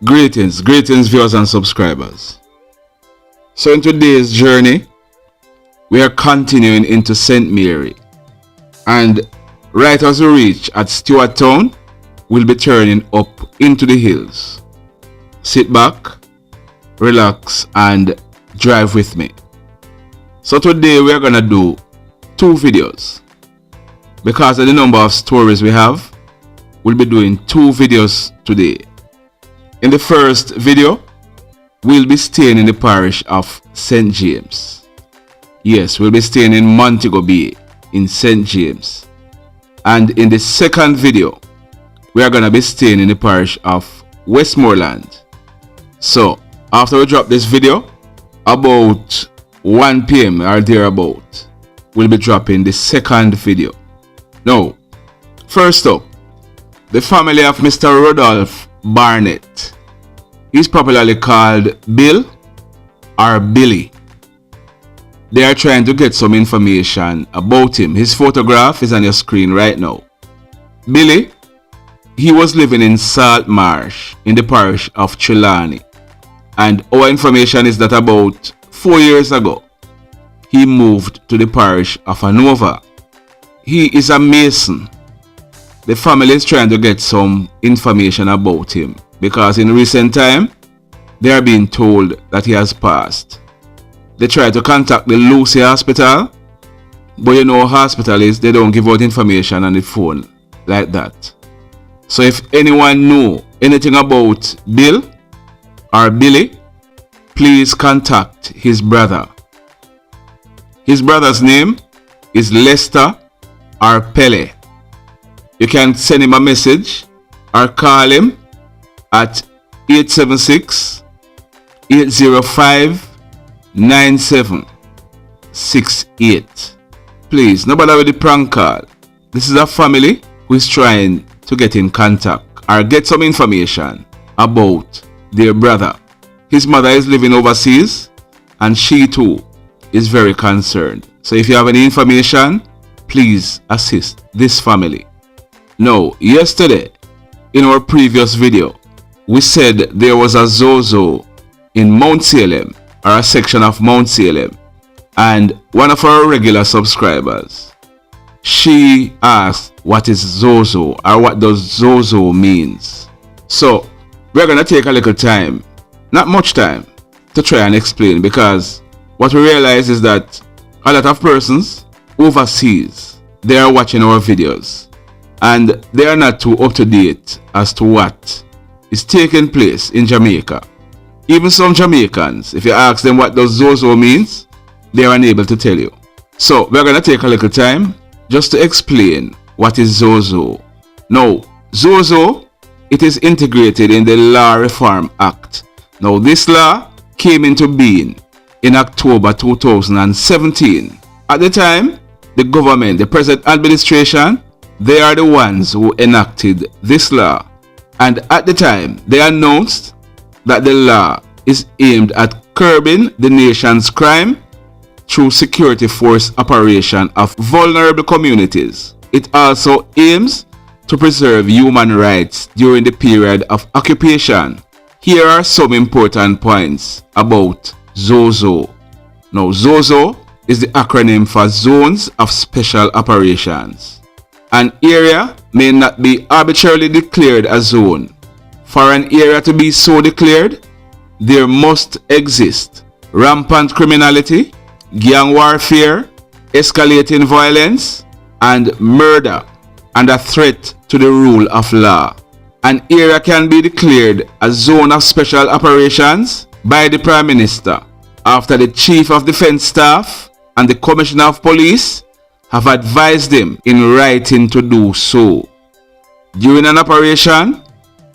Greetings viewers and subscribers. So in today's journey, we are continuing into St. Mary, and right as we reach at Stewart Town, we'll be turning up into the hills. Sit back, relax and drive with me. So today we are gonna do 2 videos. Because of the number of stories we have, we'll be doing 2 videos today. In the first video, we'll be staying in the parish of St. James. Yes, we'll be staying in Montego Bay in St. James. And in the second video, we are going to be staying in the parish of Westmoreland. So, after we drop this video, about 1 p.m. or thereabout, we'll be dropping the second video. Now, first up, the family of Mr. Rodolph Barnett. He's popularly called Bill or Billy. They are trying to get some information about him. His photograph is on your screen right now. Billy, he was living in Saltmarsh in the parish of Trelawney. And our information is that about 4 years ago, he moved to the parish of Hanover. He is a Mason. The family is trying to get some information about him because in recent time, they are being told that he has passed. They try to contact the Lucy Hospital, but you know how hospital is, they don't give out information on the phone like that. So if anyone know anything about Bill or Billy, please contact his brother. His brother's name is Lester or Pele. You can send him a message or call him at 876-805-9768. Please, no bother with the prank call. This is a family who is trying to get in contact or get some information about their brother. His mother is living overseas and she too is very concerned. So if you have any information, please assist this family. Now, yesterday, in our previous video, we said there was a Zozo in Mount Salem, or a section of Mount Salem, and one of our regular subscribers, she asked what is Zozo, or what does Zozo means. So, we're going to take a little time, not much time, to try and explain, because what we realize is that a lot of persons overseas, they are watching our videos. And they are not too up to date as to what is taking place in Jamaica. Even some Jamaicans, if you ask them what does Zozo means, they are unable to tell you. So we're going to take a little time just to explain what is Zozo. Now, Zozo, it is integrated in the Law Reform Act. Now, this law came into being in October 2017. At the time, the government, the present administration, they are the ones who enacted this law, and at the time they announced that the law is aimed at curbing the nation's crime through security force operation of vulnerable communities. It also aims to preserve human rights during the period of occupation. Here are some important points about Zozo. Now, Zozo is the acronym for Zones of Special Operations. An area may not be arbitrarily declared a zone. For an area to be so declared, there must exist rampant criminality, gang warfare, escalating violence, and murder, and a threat to the rule of law. An area can be declared a zone of special operations by the Prime Minister after the Chief of Defence Staff and the Commissioner of Police have advised them in writing to do so. During an operation,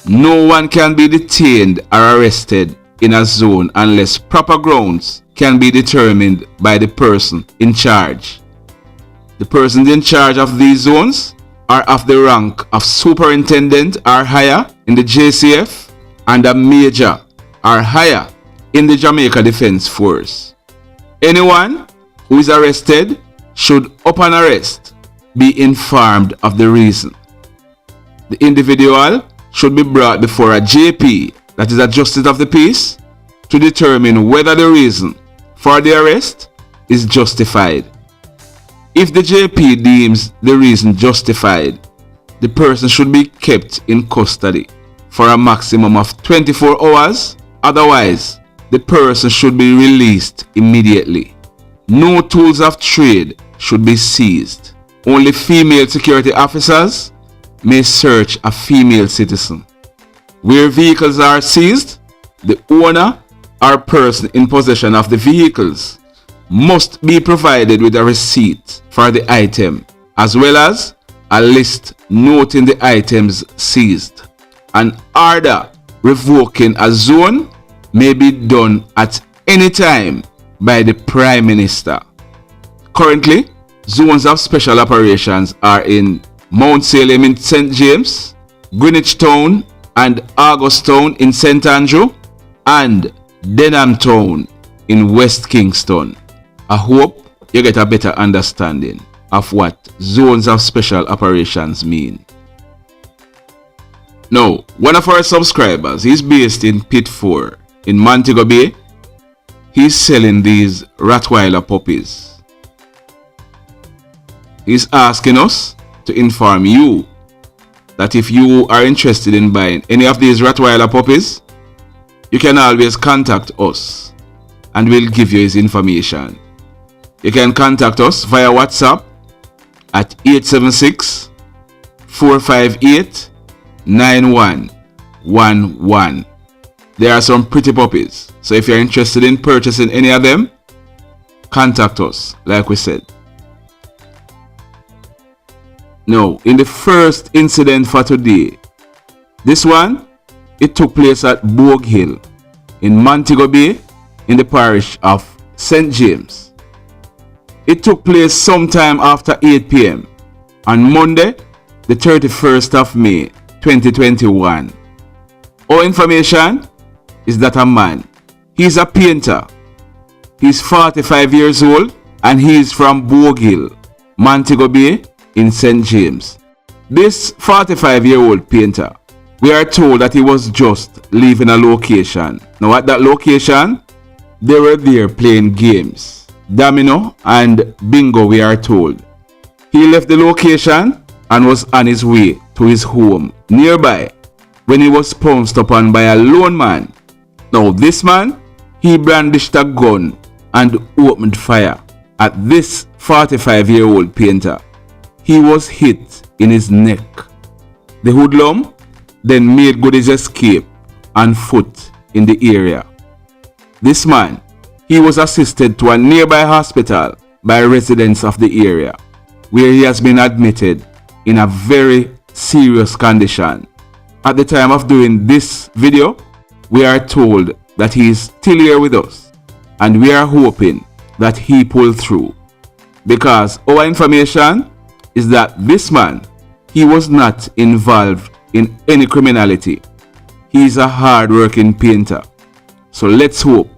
no one can be detained or arrested in a zone unless proper grounds can be determined by the person in charge. The persons in charge of these zones are of the rank of superintendent or higher in the JCF and a major or higher in the Jamaica Defence Force. Anyone who is arrested should, upon arrest, be informed of the reason. The individual should be brought before a JP that is a justice of the peace, to determine whether the reason for the arrest is justified. If the JP deems the reason justified, the person should be kept in custody for a maximum of 24 hours. Otherwise, the person should be released immediately. No tools of trade should be seized. Only female security officers may search a female citizen. Where vehicles are seized, the owner or person in possession of the vehicles must be provided with a receipt for the item, as well as a list noting the items seized. An order revoking a zone may be done at any time by the Prime Minister. Currently, zones of special operations are in Mount Salem in St. James, Greenwich Town and August Town in St. Andrew, and Denham Town in West Kingston. I hope you get a better understanding of what zones of special operations mean. Now, one of our subscribers is based in Pit 4 in Montego Bay. He's selling these Rottweiler puppies. He's asking us to inform you that if you are interested in buying any of these Rottweiler puppies, you can always contact us and we'll give you his information. You can contact us via WhatsApp at 876 458 9111. There are some pretty puppies, so if you're interested in purchasing any of them, contact us like we said. Now, in the first incident for today, this one, it took place at Bogue Hill in Montego Bay in the parish of St. James. It took place sometime after 8 p.m. on Monday, the 31st of May 2021. Our information is that a man, he's a painter, he's 45 years old and he's from Bogue Hill, Montego Bay in St. James. This 45-year-old painter, we are told that he was just leaving a location. Now at that location, they were there playing games, domino and bingo, we are told. He left the location and was on his way to his home nearby when he was pounced upon by a lone man. Now this man, he brandished a gun and opened fire at this 45-year-old painter. He was hit in his neck. The hoodlum then made good his escape on foot in the area. This man, he was assisted to a nearby hospital by residents of the area, where he has been admitted in a very serious condition. At the time of doing this video, we are told that he is still here with us, and we are hoping that he pulled through, because our information is that this man, he was not involved in any criminality. He is a hard-working painter, so let's hope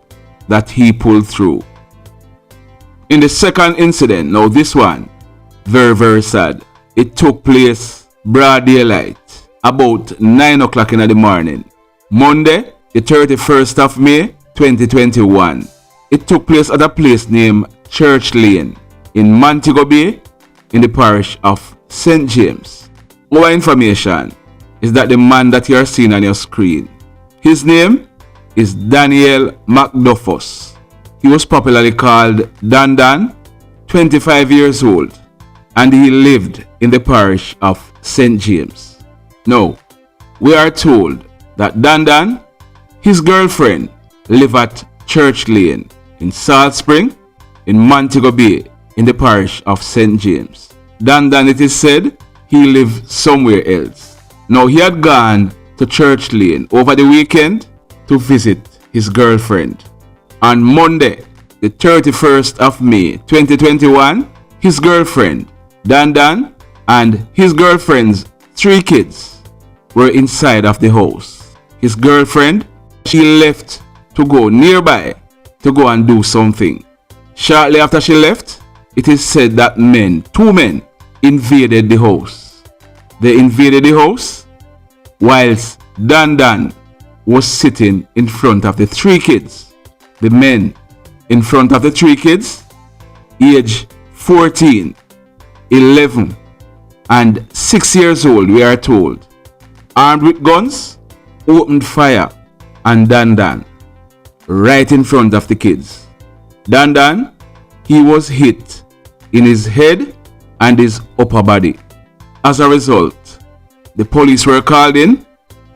that he pulled through. In the second incident, now this one, very sad. It took place broad daylight, about 9 o'clock in the morning, Monday, the 31st of May 2021. It took place at a place named Church Lane in Montego Bay in the parish of St. James. Our information is that the man that you are seeing on your screen, his name is Chin Mcduffus. He was popularly called Dan Dan, 25 years old, and he lived in the parish of St. James. Now, we are told that Dan Dan, his girlfriend, live at Church Lane in Salt Spring in Montego Bay in the parish of St. James. Dan Dan, it is said, he lived somewhere else. Now, he had gone to Church Lane over the weekend to visit his girlfriend. On Monday, the 31st of May 2021, his girlfriend, Dan Dan, and his girlfriend's 3 kids were inside of the house. His girlfriend, she left to go nearby to go and do something. Shortly after she left, it is said that 2 men invaded the house. They invaded the house whilst Dan Dan was sitting in front of the 3 kids. The men in front of the 3 kids, age 14, 11, and 6 years old, we are told, armed with guns, opened fire on Dan right in front of the kids. Dan, he was hit in his head and his upper body. As a result, the police were called in,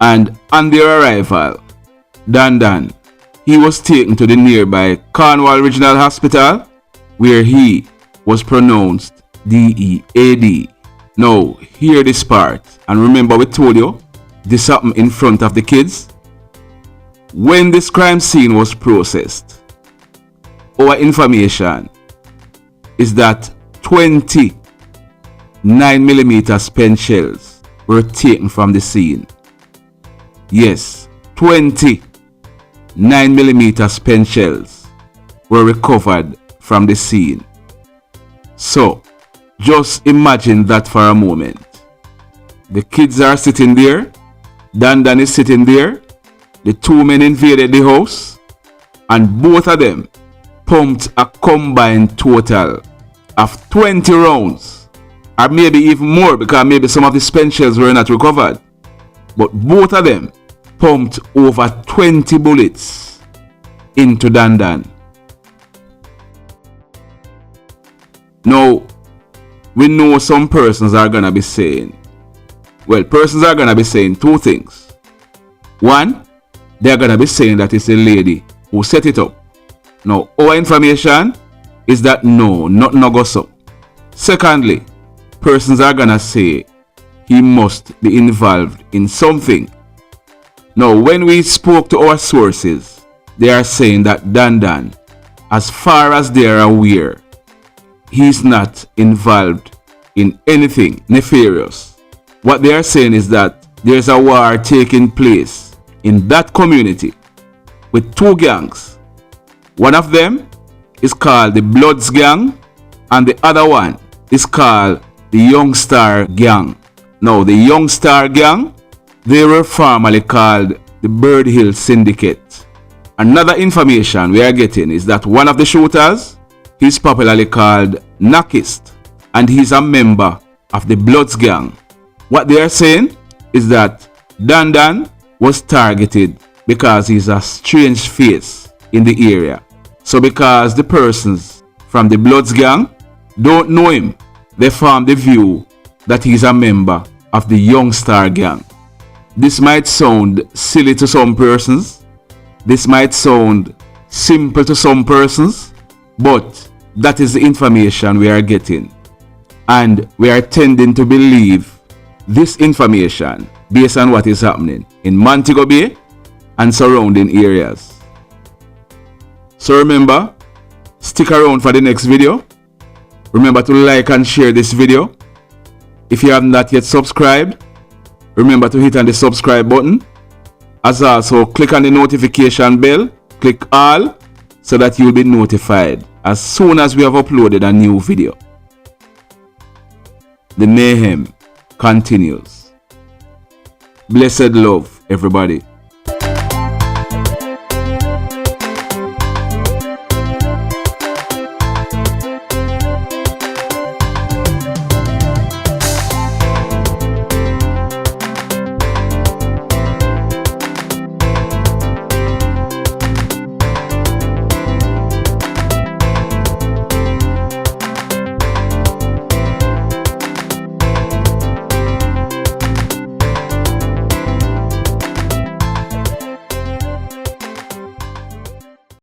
and on their arrival, Dan, he was taken to the nearby Cornwall Regional Hospital, where he was pronounced DEAD. Now, hear this part, and remember we told you, this happened in front of the kids. When this crime scene was processed, our information is that 20 9mm spent shells were taken from the scene. Yes, 20 9mm spent shells were recovered from the scene. So, just imagine that for a moment. The kids are sitting there, Dan is sitting there, the 2 men invaded the house, and both of them pumped a combined total of 20 rounds, or maybe even more, because maybe some of the spent shells were not recovered. But both of them pumped over 20 bullets into Dan. Now, we know some persons are going to be saying, persons are going to be saying 2 things. One, they're going to be saying that it's a lady who set it up. Now, our information is that no, nothing goes up. Secondly, persons are going to say he must be involved in something. Now, when we spoke to our sources, they are saying that Dan, as far as they are aware, he's not involved in anything nefarious. What they are saying is that there's a war taking place in that community with 2 gangs. One of them is called the Bloods Gang, and the other one is called the Young Star Gang. Now, the Young Star Gang, they were formerly called the Bird Hill Syndicate. Another information we are getting is that one of the shooters, he's popularly called Nakist, and he's a member of the Bloods Gang. What they are saying is that Dan was targeted because he's a strange face in the area. So because the persons from the Bloods Gang don't know him, they form the view that he's a member of the Young Star Gang. This might sound silly to some persons. This might sound simple to some persons, but that is the information we are getting. And we are tending to believe this information based on what is happening in Montego Bay and surrounding areas. So remember, stick around for the next video. Remember to like and share this video. If you have not yet subscribed, remember to hit on the subscribe button. As also, click on the notification bell, click all, so that you will be notified as soon as we have uploaded a new video. The mayhem continues. Blessed love, everybody.